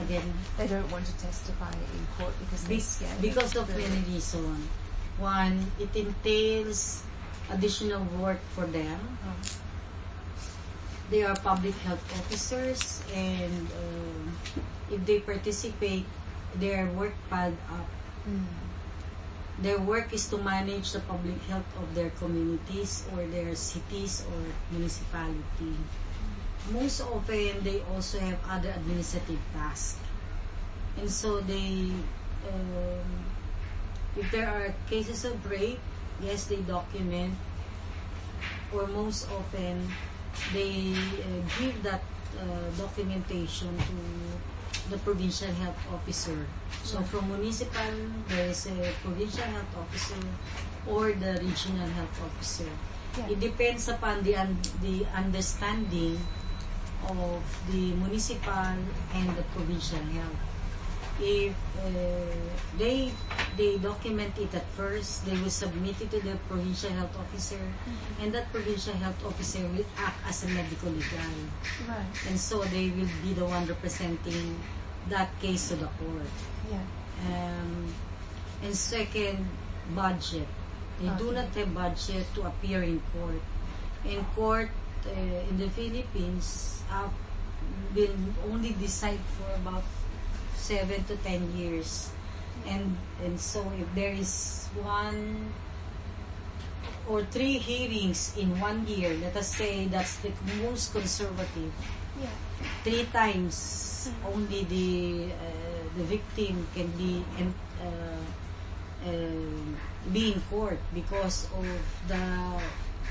Again, they don't want to testify in court because they're scared. because of many reasons. One, it entails additional work for them. They are public health officers, and if they participate, their work pad up. Their work is to manage the public health of their communities or their cities or municipality. Most often, they also have other administrative tasks. And so they, if there are cases of rape, yes, they document, or most often, they give that documentation to the provincial health officer. So from municipal, there is a provincial health officer or the regional health officer. Yeah. It depends upon the understanding of the municipal and the provincial health. If they document it at first, they will submit it to the provincial health officer, and that provincial health officer will act as a medical legal. Right. And so they will be the one representing that case to the court. Yeah. And second, budget. They do not have budget to appear in court. In court, in the Philippines, will only decide for about 7 to 10 years. And so if there is 1 or 3 hearings in 1 year, let us say that's the most conservative. Yeah. 3 times only the victim can be in court because of the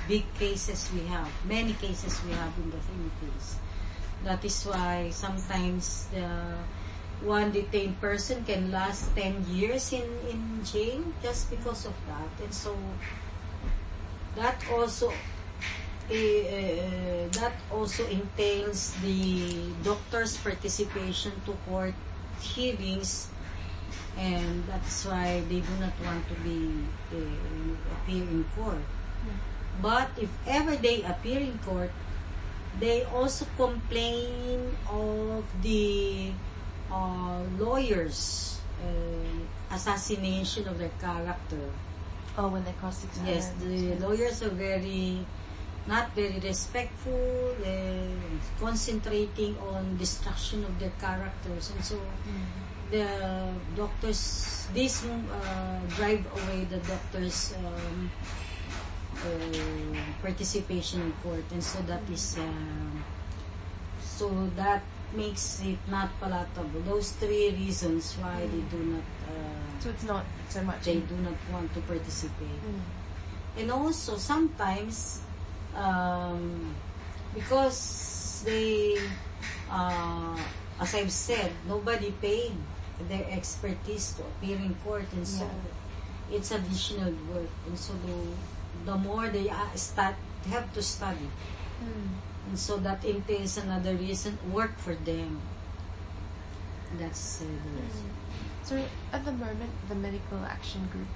big cases we have, many cases we have in the Philippines. That is why sometimes the one detained person can last 10 years in jail just because of that. And so that also entails the doctor's participation to court hearings, and that's why they do not want to appear in court. But if ever they appear in court, they also complain of the lawyers' assassination of their character. Oh, when they cross-examine. Yes, the lawyers are not very respectful, concentrating on destruction of their characters, and so the doctors, this drive away the doctors' participation in court, and so that is so that makes it not palatable. Those 3 reasons why they do not. So it's not so much. They do not want to participate, and also sometimes because they, as I've said, nobody paid their expertise to appear in court, and so it's additional work, and so the more they have to study. And so that entails another reason, work for them. That's the reason. So at the moment, the Medical Action Group,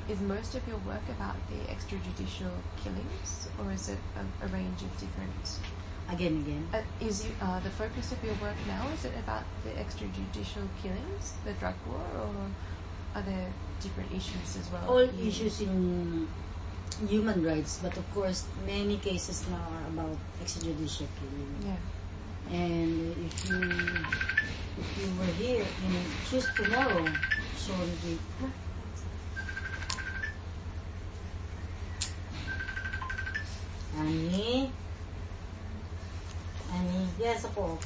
is most of your work about the extrajudicial killings, or is it a range of different... Again. Is the focus of your work now, is it about the extrajudicial killings, the drug war, or are there different issues as well? All issues in human rights, but of course many cases now are about extrajudicial killing. Yeah. And if you were here and choose tomorrow, sorry. Ani, yes, ako.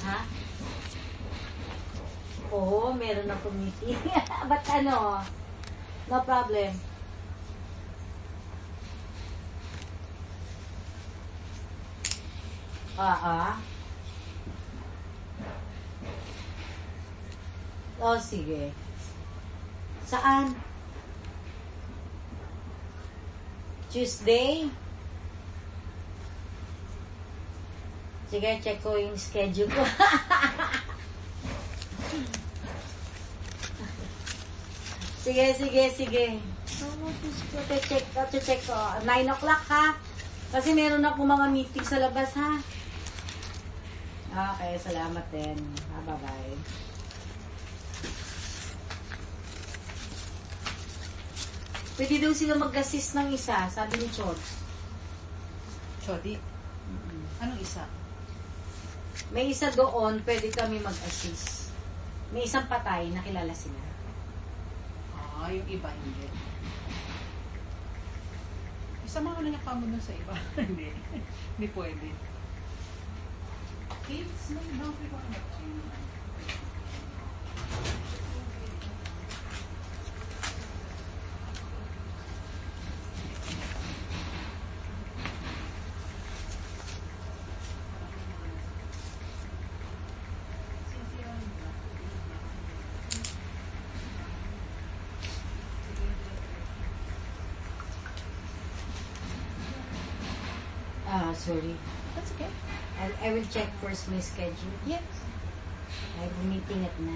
Ha? Oo, meron ako meeting. But ano, no problem. Oh, sige. Saan? Tuesday? Sige, check ko yung schedule ko. Sige. Check ko. 9 o'clock ha? Kasi meron ako mga meeting sa labas ha? Okay, salamat din. Bye-bye. Pwede daw sila mag-assist ng isa, sabi ni Chods. Chodi? Anong isa? May isa doon, pwede kami mag-assist. May isang patay, nakilala sila. Yung iba hindi. Isama ko na niya kamo dun sa iba. Hindi. Hindi pwede. Kids, may ibang ko na Sorry. That's okay. I will check first my schedule. Yes. I have a meeting at 9.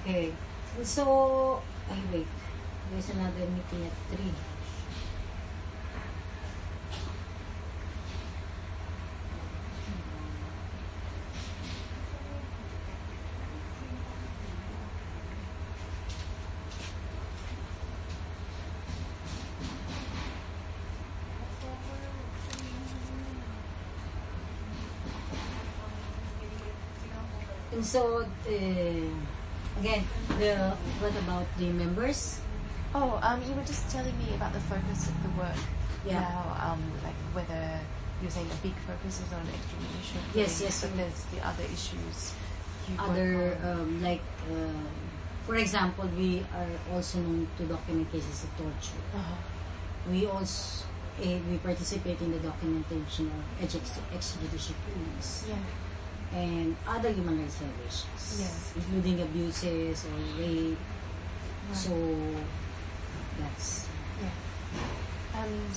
Okay. So, wait. There's another meeting at 3. And so, again, what about the members? Oh, you were just telling me about the focus of the work. Yeah. Now, like whether you're saying a big focus is on extrajudicial Yes, killings, yes. but there's the other issues. You Other, work on. like, for example, we are also known to document cases of torture. We also, we participate in the documentation of extrajudicial killings. Yeah. And other human rights violations, Yes. including abuses or rape. Right. So that's Yeah. And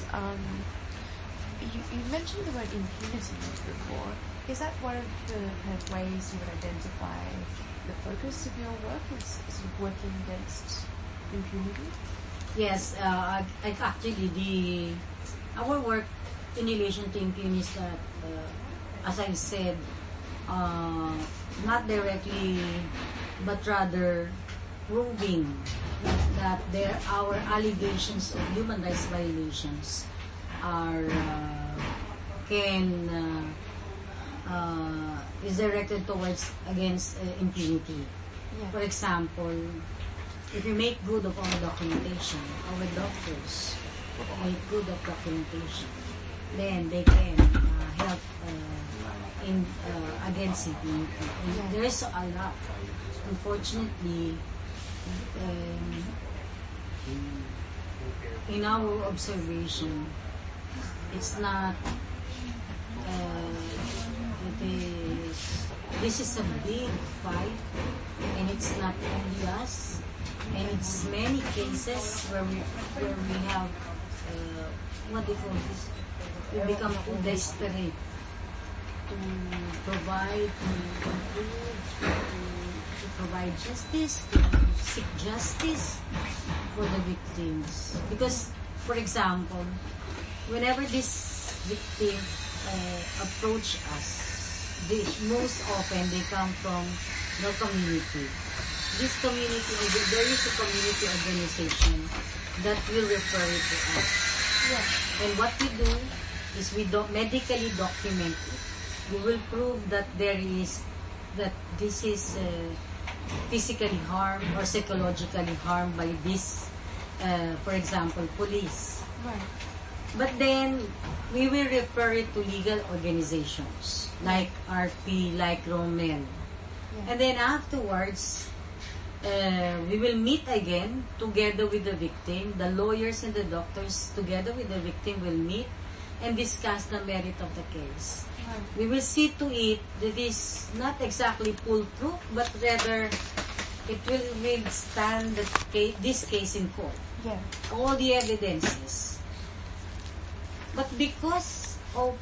you mentioned the word impunity before. Is that one of the kind of ways you would identify the focus of your work is sort of working against impunity? yes. Actually, our work in relation to impunity is that, as I said, not directly, but rather proving that our allegations of human rights violations are is directed towards against impunity. Yeah. For example, if you make good of our documentation, our doctors make good of documentation, then they can help in against impunity. And there is a lot. Unfortunately, in our observation, it's not. This is a big fight, and it's not only us, and it's many cases where we have what they call this. We become too desperate to provide, to improve, to provide justice, to seek justice for the victims. Because, for example, whenever this victim approach us, most often they come from the community. This community, there is a community organization that will refer it to us. Yeah. And what we do is we medically document it. We will prove that this is physically harmed or psychologically harmed by this, for example, police. Right. But then we will refer it to legal organizations like RP, like Romel. Yeah. And then afterwards, we will meet again together with the victim. The lawyers and the doctors together with the victim will meet and discuss the merit of the case. Right. We will see to it that is not exactly foolproof, but rather it will withstand this case in court. Yeah. All the evidences. But because of